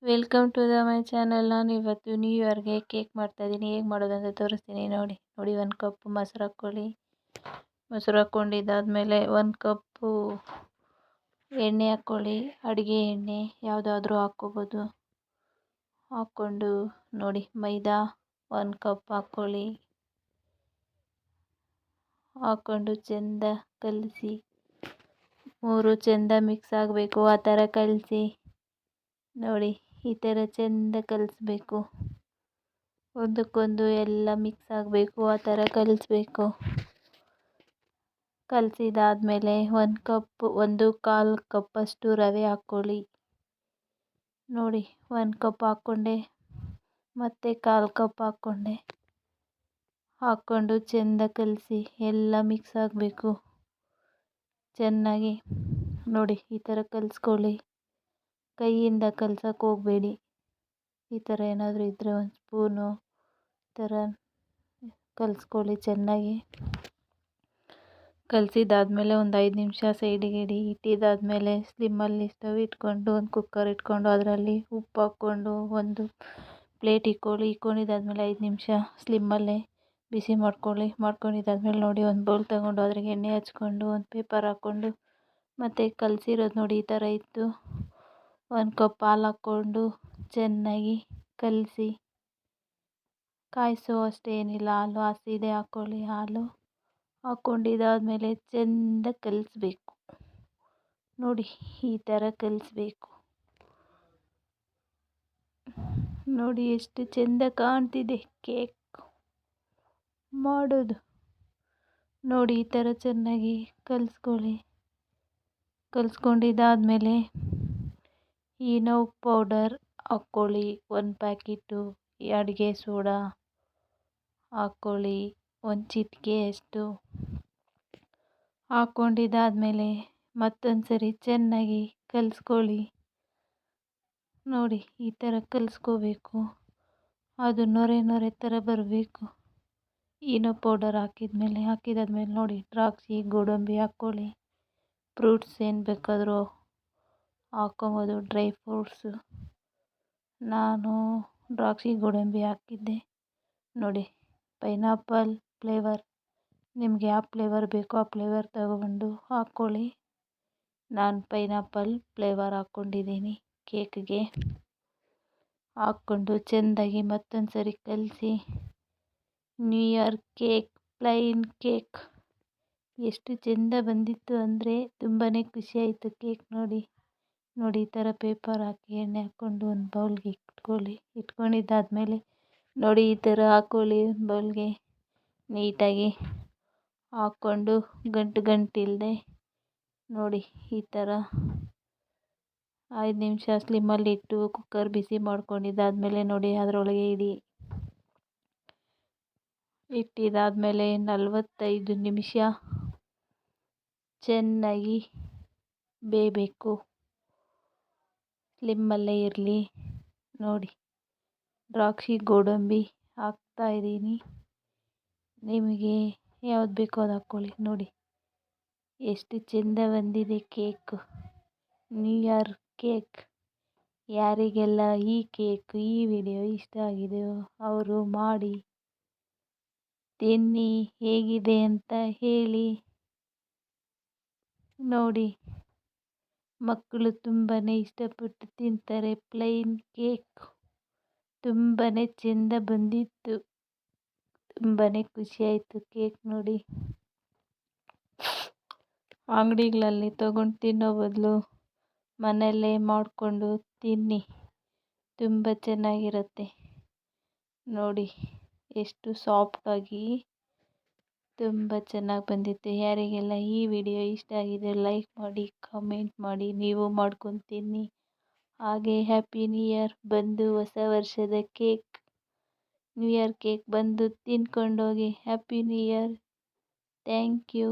Welcome to my channel. ನಾನು ಇವತ್ತು new ಇಯರ್ಗೆ ಕೇಕ್ ಮಾಡ್ತಾಯಿದ್ದೀನಿ. ಹೇಗೆ ಮಾಡೋದು ಅಂತ ತೋರಿಸ್ತೀನಿ. ನೋಡಿ 1 ಕಪ್ ಮೊಸರು ಹಾಕ್ಕೊಳ್ಳಿ. ಮೊಸರು ಹಾಕ್ಕೊಂಡಿದ್ದಾದಮೇಲೆ 1 ಕಪ್ಪು ಎಣ್ಣೆ ಹಾಕ್ಕೊಳ್ಳಿ. ಅಡುಗೆ ಎಣ್ಣೆ ಯಾವುದಾದ್ರೂ ಹಾಕ್ಕೋಬೋದು. ಹಾಕ್ಕೊಂಡು ನೋಡಿ ಮೈದಾ 1 ಕಪ್ ಹಾಕ್ಕೊಳ್ಳಿ. ಹಾಕ್ಕೊಂಡು ಚೆಂದ ಕಲಸಿ 3 ಚೆಂದ ಮಿಕ್ಸ್ ಆಗಬೇಕು. ಆ ಥರ ಕಲಸಿ ನೋಡಿ. ಈ ಥರ ಚೆಂದ ಕಲಿಸ್ಬೇಕು. ಒಂದಕ್ಕೊಂದು ಎಲ್ಲ ಮಿಕ್ಸ್ ಆಗಬೇಕು. ಆ ಥರ ಕಲಿಸ್ಬೇಕು. ಕಲಸಿದಾದ್ಮೇಲೆ 1.25 ಕಪ್ಪಷ್ಟು ರವೆ ಹಾಕ್ಕೊಳ್ಳಿ. ನೋಡಿ 1 ಕಪ್ ಹಾಕ್ಕೊಂಡೆ, ಮತ್ತೆ 1/4 ಕಪ್ ಹಾಕ್ಕೊಂಡೆ. ಹಾಕ್ಕೊಂಡು ಚೆಂದ ಕಲಸಿ ಎಲ್ಲ ಮಿಕ್ಸ್ ಆಗಬೇಕು ಚೆನ್ನಾಗಿ. ನೋಡಿ ಈ ಥರ ಕಲಿಸ್ಕೊಳ್ಳಿ. ಕೈಯಿಂದ ಕಲ್ಸಕ್ಕೆ ಹೋಗಬೇಡಿ. ಈ ಥರ ಏನಾದರೂ ಇದ್ದರೆ 1 ಸ್ಪೂನು ಥರ ಕಲಿಸ್ಕೊಳ್ಳಿ ಚೆನ್ನಾಗಿ. ಕಲಸಿದಾದ್ಮೇಲೆ ಒಂದು 5 ನಿಮಿಷ ಸೈಡಿಗೆ ಇಡಿ. ಇಟ್ಟಿದ್ದಾದಮೇಲೆ ಸ್ಲಿಮ್ಮಲ್ಲಿ ಸ್ಟವ್ ಇಟ್ಕೊಂಡು ಒಂದು ಕುಕ್ಕರ್ ಇಟ್ಕೊಂಡು ಅದರಲ್ಲಿ ಉಪ್ಪು ಹಾಕ್ಕೊಂಡು ಒಂದು ಪ್ಲೇಟ್ ಇಕ್ಕೊಳ್ಳಿ. ಇಕ್ಕೊಂಡಿದ್ದಾದಮೇಲೆ 5 ನಿಮಿಷ ಸ್ಲಿಮ್ಮಲ್ಲೇ ಬಿಸಿ ಮಾಡ್ಕೊಳ್ಳಿ. ಮಾಡ್ಕೊಂಡಿದ್ದಾದಮೇಲೆ ನೋಡಿ ಒಂದು ಬೌಲ್ ತಗೊಂಡು ಅದ್ರಾಗೆ ಎಣ್ಣೆ ಹಚ್ಕೊಂಡು ಒಂದು ಪೇಪರ್ ಹಾಕ್ಕೊಂಡು ಮತ್ತು ಕಲಸಿರೋದು ನೋಡಿ ಈ ಥರ ಇತ್ತು. 1 ಕಪ್ ಹಾಲು ಹಾಕ್ಕೊಂಡು ಚೆನ್ನಾಗಿ ಕಲಸಿ. ಕಾಯಿಸೋ ಅಷ್ಟೇನಿಲ್ಲ, ಹಾಲು ಹಸಿದೆ ಹಾಕ್ಕೊಳ್ಳಿ. ಹಾಲು ಹಾಕ್ಕೊಂಡಿದ್ದಾದಮೇಲೆ ಚೆಂದ ಕಲಿಸ್ಬೇಕು. ನೋಡಿ ಈ ಥರ ಕಲಿಸ್ಬೇಕು. ನೋಡಿ ಎಷ್ಟು ಚೆಂದ ಕಾಣ್ತಿದೆ ಕೇಕ್ ಮಾಡೋದು. ನೋಡಿ ಈ ಥರ ಚೆನ್ನಾಗಿ ಕಲಿಸ್ಕೊಳ್ಳಿ. ಕಲಿಸ್ಕೊಂಡಿದ್ದಾದಮೇಲೆ ಈನೋ ಪೌಡರ್ ಹಾಕ್ಕೊಳ್ಳಿ 1 ಪ್ಯಾಕೆಟು. ಅಡುಗೆ ಸೋಡಾ ಹಾಕ್ಕೊಳ್ಳಿ 1 ಚಿಟಿಕೆಯಷ್ಟು. ಹಾಕ್ಕೊಂಡಿದ್ದಾದಮೇಲೆ ಮತ್ತೊಂದು ಸರಿ ಚೆನ್ನಾಗಿ ಕಲಿಸ್ಕೊಳ್ಳಿ. ನೋಡಿ ಈ ಥರ ಕಲಿಸ್ಕೋಬೇಕು. ಅದು ನೊರೆ ಥರ ಬರಬೇಕು. ಈನೋ ಪೌಡರ್ ಹಾಕಿದಾದ್ಮೇಲೆ ನೋಡಿ ದ್ರಾಕ್ಷಿ ಗೋಡಂಬಿ ಹಾಕ್ಕೊಳ್ಳಿ. ಫ್ರೂಟ್ಸ್ ಏನು ಬೇಕಾದರೂ ಹಾಕ್ಕೊಬೋದು, ಡ್ರೈ ಫ್ರೂಟ್ಸು. ನಾನು ದ್ರಾಕ್ಷಿ ಗೋಡಂಬಿ ಹಾಕಿದ್ದೆ. ನೋಡಿ ಪೈನಾಪಲ್ ಫ್ಲೇವರ್, ನಿಮಗೆ ಯಾವ ಫ್ಲೇವರ್ ಬೇಕೋ ಆ ಫ್ಲೇವರ್ ತಗೊಂಡು ಹಾಕ್ಕೊಳ್ಳಿ. ನಾನು ಪೈನಾಪಲ್ ಫ್ಲೇವರ್ ಹಾಕ್ಕೊಂಡಿದ್ದೀನಿ ಕೇಕ್ಗೆ. ಹಾಕ್ಕೊಂಡು ಚೆಂದಾಗಿ ಮತ್ತೊಂದು ಸರಿ ಕಲಸಿ. New year cake, plain cake ಎಷ್ಟು ಚೆಂದ ಬಂದಿತ್ತು ಅಂದರೆ ತುಂಬಾ ಖುಷಿಯಾಯಿತು ಕೇಕ್ ನೋಡಿ. ನೋಡಿ ಈ ಥರ ಪೇಪರ್ ಹಾಕಿ ಎಣ್ಣೆ ಹಾಕ್ಕೊಂಡು ಒಂದು ಬೌಲ್ಗೆ ಇಟ್ಕೊಳ್ಳಿ. ಇಟ್ಕೊಂಡಿದ್ದಾದಮೇಲೆ ನೋಡಿ ಈ ಥರ ಹಾಕ್ಕೊಳ್ಳಿ ಒಂದು ಬೌಲ್ಗೆ ನೀಟಾಗಿ ಹಾಕ್ಕೊಂಡು ಗಂಟಿಲ್ಲದೆ ನೋಡಿ ಈ ಥರ 5 ನಿಮಿಷ ಸ್ಲಿಮ್ಮಲ್ಲಿಟ್ಟು ಕುಕ್ಕರ್ ಬಿಸಿ ಮಾಡ್ಕೊಂಡಿದ್ದಾದಮೇಲೆ ನೋಡಿ ಅದರೊಳಗೆ ಇಡಿ. ಇಟ್ಟಿದ್ದಾದಮೇಲೆ 45 ನಿಮಿಷ ಚೆನ್ನಾಗಿ ಬೇಯಬೇಕು. ಸ್ಲಿಮ್ಮಲ್ಲೇ ಇರಲಿ. ನೋಡಿ ದ್ರಾಕ್ಷಿ ಗೋಡಂಬಿ ಹಾಕ್ತಾಯಿದ್ದೀನಿ. ನಿಮಗೆ ಯಾವ್ದು ಬೇಕೋ ಅದು ಹಾಕ್ಕೊಳ್ಳಿ. ನೋಡಿ ಎಷ್ಟು ಚೆಂದ ಬಂದಿದೆ ಕೇಕ್, ನ್ಯೂ ಇಯರ್ ಕೇಕ್. ಯಾರಿಗೆಲ್ಲ ಈ ಕೇಕ್, ಈ ವಿಡಿಯೋ ಇಷ್ಟ ಆಗಿದೆಯೋ ಅವರು ಮಾಡಿ ತಿನ್ನಿ, ಹೇಗಿದೆ ಅಂತ ಹೇಳಿ. ನೋಡಿ ಮಕ್ಕಳು ತುಂಬಾ ಇಷ್ಟಪಟ್ಟು ತಿಂತಾರೆ. ಪ್ಲೈನ್ ಕೇಕ್ ತುಂಬಾ ಚೆಂದ ಬಂದಿತ್ತು. ತುಂಬಾ ಖುಷಿಯಾಯಿತು ಕೇಕ್ ನೋಡಿ. ಅಂಗಡಿಗಳಲ್ಲಿ ತಗೊಂಡು ತಿನ್ನೋ ಬದಲು ಮನೆಯಲ್ಲೇ ಮಾಡಿಕೊಂಡು ತಿನ್ನಿ, ತುಂಬ ಚೆನ್ನಾಗಿರುತ್ತೆ. ನೋಡಿ ಎಷ್ಟು ಸಾಫ್ಟಾಗಿ ತುಂಬ ಚೆನ್ನಾಗಿ ಬಂದಿತ್ತು. ಯಾರಿಗೆಲ್ಲ ಈ ವಿಡಿಯೋ ಇಷ್ಟ ಆಗಿದೆ ಲೈಕ್ ಮಾಡಿ, ಕಮೆಂಟ್ ಮಾಡಿ, ನೀವು ಮಾಡ್ಕೊಂಡು ತಿನ್ನಿ. ಹಾಗೆ ಹ್ಯಾಪಿ ನ್ಯೂ ಇಯರ್ ಬಂದು ಹೊಸ ವರ್ಷದ ಕೇಕ್, ನ್ಯೂ ಇಯರ್ ಕೇಕ್ ಬಂದು ತಿನ್ಕೊಂಡೋಗಿ. Happy new year. Thank you.